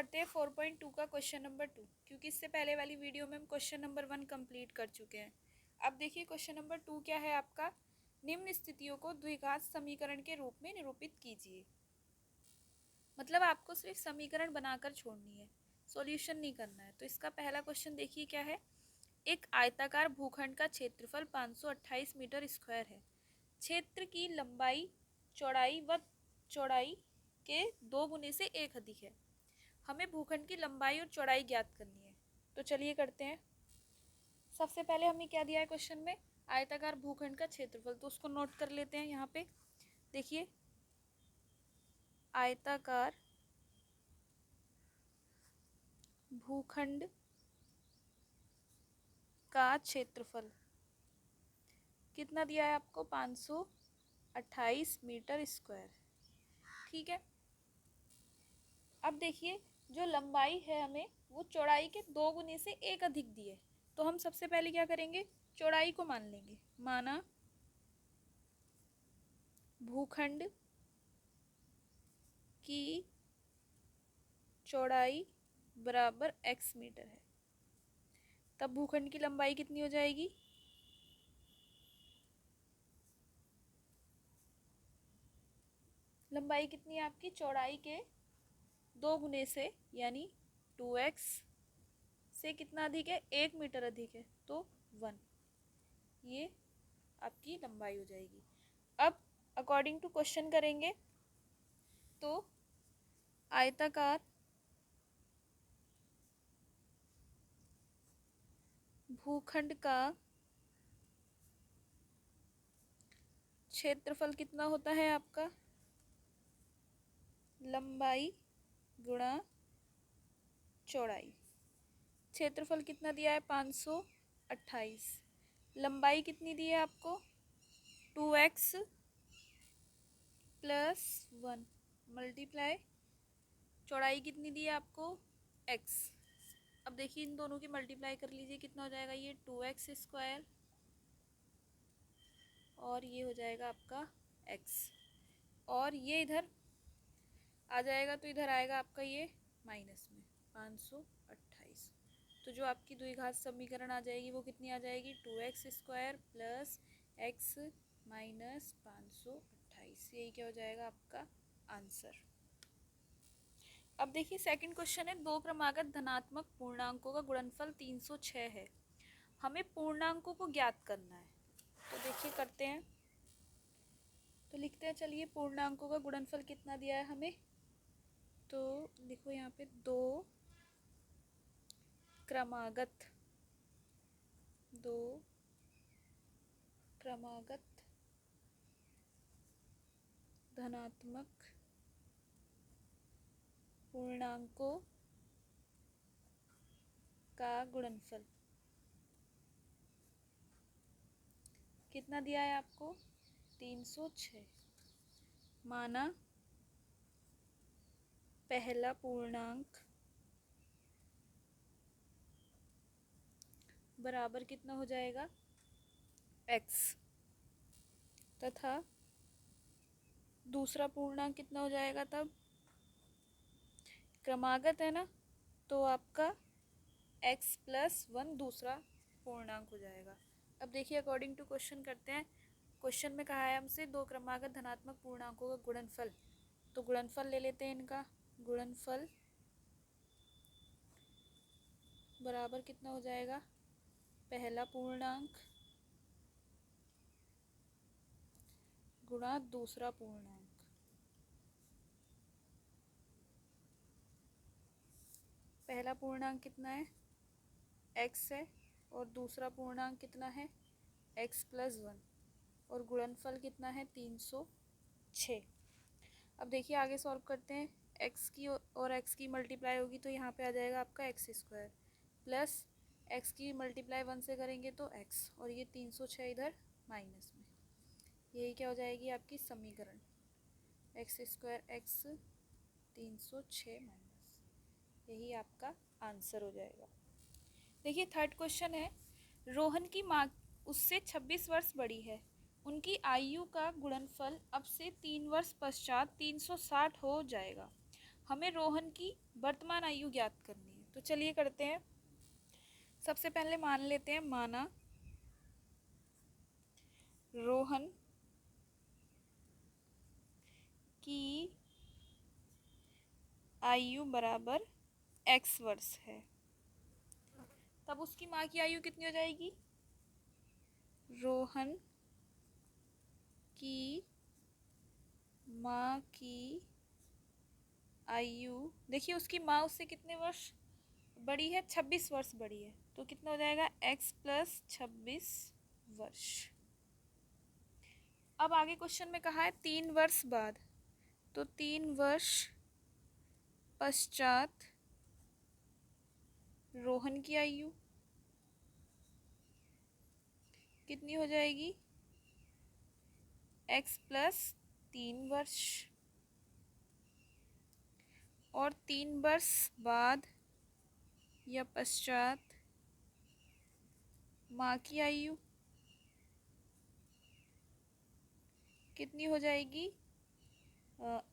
पढ़ते हैं 4.2 का क्वेश्चन नंबर 2, क्योंकि इससे पहले वाली वीडियो में हम क्वेश्चन नंबर 1 कंप्लीट कर चुके हैं। अब देखिए क्वेश्चन नंबर 2 क्या है आपका। निम्न स्थितियों को द्विघात समीकरण के रूप में निरूपित कीजिए। मतलब आपको सिर्फ समीकरण बनाकर छोड़नी है, सॉल्यूशन नहीं करना है। तो इसका पहला क्वेश्चन देखिए क्या है। एक आयताकार भूखंड का क्षेत्रफल 528 मीटर स्क्वायर है। क्षेत्र की लंबाई चौड़ाई के 2 गुने से 1 अधिक है। हमें भूखंड की लंबाई और चौड़ाई ज्ञात करनी है। तो चलिए करते हैं। सबसे पहले हमें क्या दिया है क्वेश्चन में, आयताकार भूखंड का क्षेत्रफल। तो उसको नोट कर लेते हैं। यहाँ पे देखिए आयताकार भूखंड का क्षेत्रफल कितना दिया है आपको, 528 मीटर स्क्वायर। ठीक है। अब देखिए जो लंबाई है हमें वो चौड़ाई के 2 गुने से 1 अधिक दी है। तो हम सबसे पहले क्या करेंगे, चौड़ाई को मान लेंगे। माना भूखंड की चौड़ाई बराबर x मीटर है, तब भूखंड की लंबाई कितनी हो जाएगी, लंबाई कितनी है आपकी, चौड़ाई के 2 गुने से यानी 2x से कितना अधिक है, 1 मीटर अधिक है, तो 1। ये आपकी लंबाई हो जाएगी। अब अकॉर्डिंग टू क्वेश्चन करेंगे तो आयताकार भूखंड का क्षेत्रफल कितना होता है आपका, लंबाई गुणा चौड़ाई। क्षेत्रफल कितना दिया है, 528। लंबाई कितनी दी है आपको, 2x प्लस 1 मल्टीप्लाई चौड़ाई कितनी दी है आपको, x। अब देखिए इन दोनों की मल्टीप्लाई कर लीजिए, कितना हो जाएगा, ये 2x स्क्वायर और ये हो जाएगा आपका x, और ये इधर आ जाएगा तो इधर आएगा आपका ये माइनस में 528। तो जो आपकी द्विघात समीकरण आ जाएगी वो कितनी आ जाएगी, 2x square plus x minus 528। यही क्या हो जाएगा आपका आंसर। अब देखिए सेकंड क्वेश्चन है, दो क्रमागत धनात्मक पूर्णांकों का गुणनफल 306 है। हमें पूर्णांकों को ज्ञात करना है। तो देखिए करते हैं। तो लिखते हैं, चलिए पूर्णांकों का गुणनफल कितना दिया है हमें। तो देखो यहाँ पे दो क्रमागत धनात्मक पूर्णांकों का गुणनफल कितना दिया है आपको, 306। माना पहला पूर्णांक बराबर कितना हो जाएगा, x, तथा दूसरा पूर्णांक कितना हो जाएगा, तब क्रमागत है ना तो आपका x प्लस 1 दूसरा पूर्णांक हो जाएगा। अब देखिए अकॉर्डिंग टू क्वेश्चन करते हैं। क्वेश्चन में कहा है हमसे दो क्रमागत धनात्मक पूर्णांकों का गुणनफल। तो गुणनफल ले लेते हैं इनका। गुणनफल बराबर कितना हो जाएगा, पहला पूर्णांक गुणा दूसरा पूर्णांक। पहला पूर्णांक कितना है, x है, और दूसरा पूर्णांक कितना है, x प्लस 1, और गुणनफल कितना है, 306। अब देखिए आगे सॉल्व करते हैं। x की और x की मल्टीप्लाई होगी तो यहाँ पे आ जाएगा आपका x स्क्वायर, प्लस x की मल्टीप्लाई 1 से करेंगे तो x, और ये 306 इधर माइनस में। यही क्या हो जाएगी आपकी समीकरण, x स्क्वायर x 306 माइनस। यही आपका आंसर हो जाएगा। देखिए थर्ड क्वेश्चन है, रोहन की माँ उससे 26 वर्ष बड़ी है। उनकी आयु का गुणनफल अब से 3 वर्ष पश्चात 360 हो जाएगा। हमें रोहन की वर्तमान आयु ज्ञात करनी है। तो चलिए करते हैं। सबसे पहले मान लेते हैं, माना रोहन की आयु बराबर x वर्ष है, तब उसकी माँ की आयु कितनी हो जाएगी? रोहन की माँ की आयु, देखिए उसकी माँ उससे कितने वर्ष बड़ी है? 26 वर्ष बड़ी है। तो कितना हो जाएगा? x प्लस 26 वर्ष। अब आगे क्वेश्चन में कहा है 3 वर्ष बाद, तो 3 वर्ष पश्चात रोहन की आयु कितनी हो जाएगी? x प्लस 3 वर्ष। और 3 वर्ष बाद या पश्चात माँ की आयु कितनी हो जाएगी?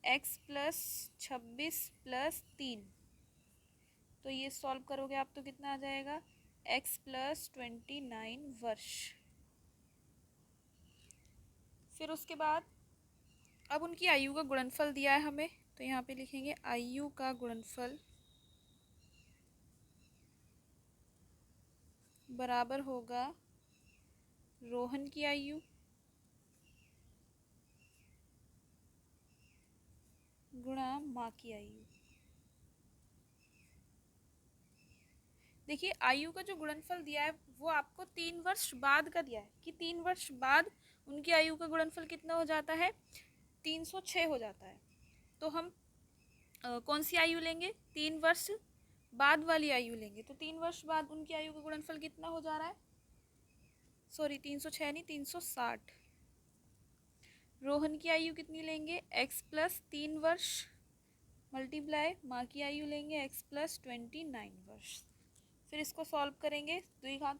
x plus 26 plus 3। तो ये सॉल्व करोगे आप तो कितना आ जाएगा? x प्लस 29 वर्ष। फिर उसके बाद अब उनकी आयु का गुणनफल दिया है हमें, तो यहाँ पे लिखेंगे आयु का गुणनफल बराबर होगा रोहन की आयु गुणा माँ की आयु। देखिए आयु का जो गुणनफल दिया है वो आपको 3 वर्ष बाद का दिया है कि 3 वर्ष बाद उनकी आयु का गुणनफल कितना हो जाता है? 306 हो जाता है। तो हम कौन सी आयु लेंगे? 3 वर्ष बाद वाली आयु लेंगे। तो 3 वर्ष बाद उनकी आयु का गुणनफल कितना हो जा रहा है? सॉरी 306 नहीं, 360। रोहन की आयु कितनी लेंगे? x प्लस 3 वर्ष मल्टीप्लाई माँ की आयु लेंगे x प्लस 29 वर्ष। फिर इसको सॉल्व करेंगे, द्विघात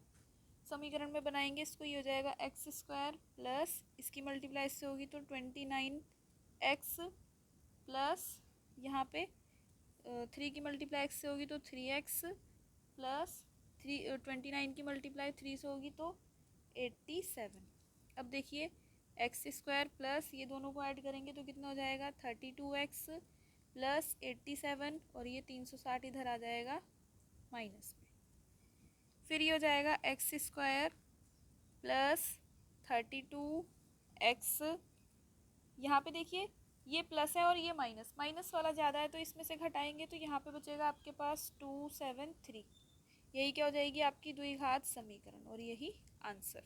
समीकरण में बनाएंगे इसको। ये हो जाएगा एक्स स्क्वायर प्लस इसकी मल्टीप्लाई इससे होगी तो 29x प्लस यहाँ पे 3 की मल्टीप्लाई x से होगी तो 3x प्लस 29 की मल्टीप्लाई 3 से होगी तो 87। अब देखिए एक्स स्क्वायर प्लस ये दोनों को ऐड करेंगे तो कितना हो जाएगा? 32x प्लस 87 और ये 360 इधर आ जाएगा माइनस में। फिर ये हो जाएगा एक्स स्क्वायर प्लस 32x, यहाँ पे देखिए ये प्लस है और ये माइनस, माइनस वाला ज़्यादा है तो इसमें से घटाएंगे तो यहाँ पे बचेगा आपके पास 273। यही क्या हो जाएगी? आपकी द्विघात समीकरण और यही आंसर।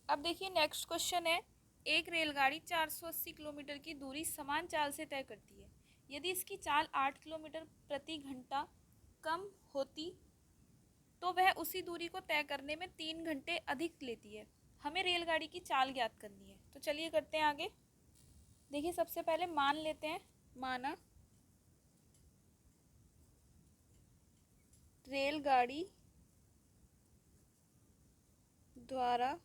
अब देखिए नेक्स्ट क्वेश्चन है, एक रेलगाड़ी 480 किलोमीटर की दूरी समान चाल से तय करती है। यदि इसकी चाल 8 किलोमीटर प्रति घंटा कम होती तो वह उसी दूरी को तय करने में 3 घंटे अधिक लेती है। हमें रेलगाड़ी की चाल ज्ञात करनी है। तो चलिए करते हैं आगे। देखिए सबसे पहले मान लेते हैं, माना रेलगाड़ी द्वारा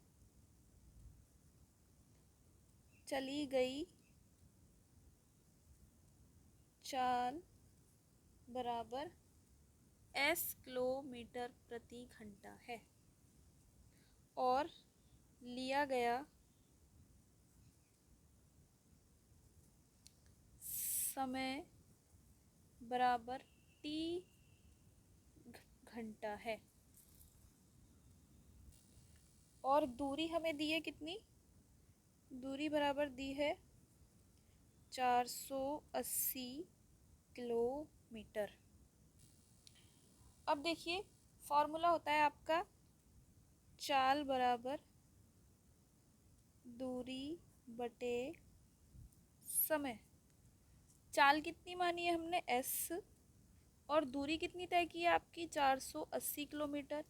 चली गई चाल बराबर s किलोमीटर प्रति घंटा है और लिया गया समय बराबर t घंटा है और दूरी हमें दी है कितनी? दूरी बराबर दी है 480 किलोमीटर। अब देखिए फॉर्मूला होता है आपका चाल बराबर दूरी बटे समय। चाल कितनी मानी है हमने? s, और दूरी कितनी तय की है आपकी? 480 किलोमीटर,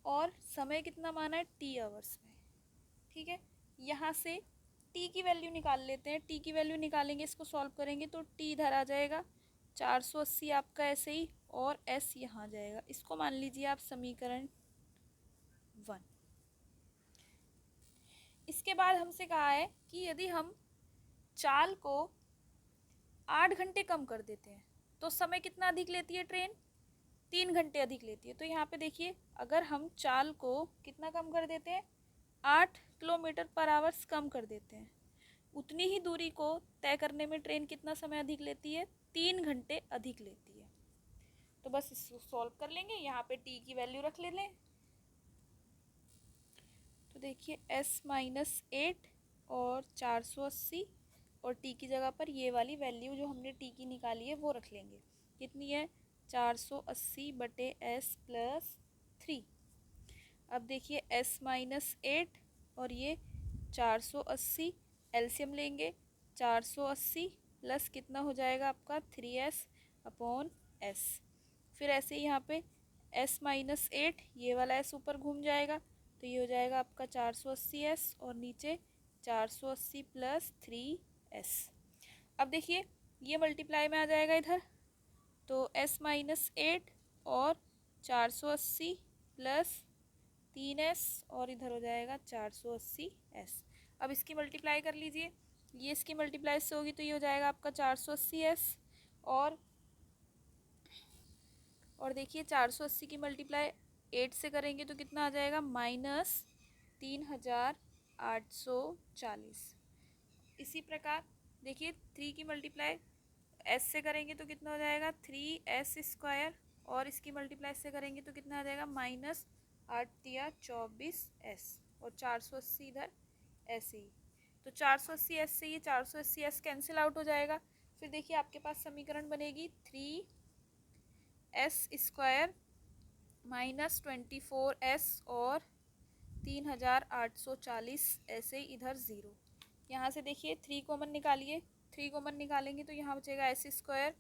और समय कितना माना है? t आवर्स में। ठीक है, यहाँ से t की वैल्यू निकाल लेते हैं। t की वैल्यू निकालेंगे, इसको सॉल्व करेंगे तो t इधर आ जाएगा 480 आपका ऐसे ही, और s यहाँ आ जाएगा। इसको मान लीजिए आप समीकरण 1। इसके बाद हमसे कहा है कि यदि हम चाल को 8 घंटे कम कर देते हैं तो समय कितना अधिक लेती है ट्रेन? 3 घंटे अधिक लेती है। तो यहाँ पे देखिए, अगर हम चाल को कितना कम कर देते हैं, 8 किलोमीटर पर आवर्स कम कर देते हैं, उतनी ही दूरी को तय करने में ट्रेन कितना समय अधिक लेती है? 3 घंटे अधिक लेती है। तो बस इसको सॉल्व कर लेंगे, यहाँ पे टी की वैल्यू रख ले लें। तो देखिए s-8 और 480 और टी की जगह पर ये वाली वैल्यू जो हमने टी की निकाली है वो रख लेंगे। कितनी है? 480 बटे s प्लस 3। अब देखिए s-8 और ये 480 एलसीएम लेंगे। 480 प्लस कितना हो जाएगा आपका? 3s upon s। फिर ऐसे ही यहाँ पे s-8, ये वाला s ऊपर घूम जाएगा तो ये हो जाएगा आपका 480s और नीचे 480 प्लस 3s। अब देखिए ये मल्टीप्लाई में आ जाएगा इधर, तो s-8 और 480 प्लस 3s और इधर हो जाएगा 480s। अब इसकी मल्टीप्लाई कर लीजिए, ये इसकी मल्टीप्लाई से होगी तो ये हो जाएगा आपका 480s और देखिए 480 की मल्टीप्लाई 8 से करेंगे तो कितना आ जाएगा? -3840। इसी प्रकार देखिए 3 की मल्टीप्लाई s से करेंगे तो कितना हो जाएगा? 3s² और इसकी मल्टीप्लाई से करेंगे तो कितना आ जाएगा? -8×3 = 24s और 480 इधर ऐसे ही। तो 480s से ये 480s कैंसिल आउट हो जाएगा। फिर देखिए आपके पास समीकरण बनेगी 3s² -24s और 3840 ऐसे इधर 0। यहाँ से देखिए 3 कॉमन निकालिए, 3 कॉमन निकालेंगे तो यहाँ बचेगा s²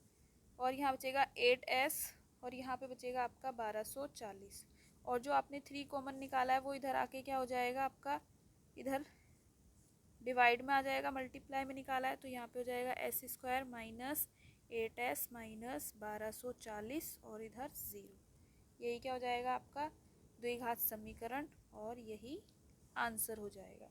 और यहाँ बचेगा 8s और यहाँ पे बचेगा आपका 1240 और जो आपने 3 कॉमन निकाला है वो इधर आके क्या हो जाएगा आपका? इधर डिवाइड में आ जाएगा, मल्टीप्लाई में निकाला है तो यहाँ पे हो जाएगा s² -8s -1240 और इधर 0। यही क्या हो जाएगा आपका? द्विघात समीकरण और यही आंसर हो जाएगा।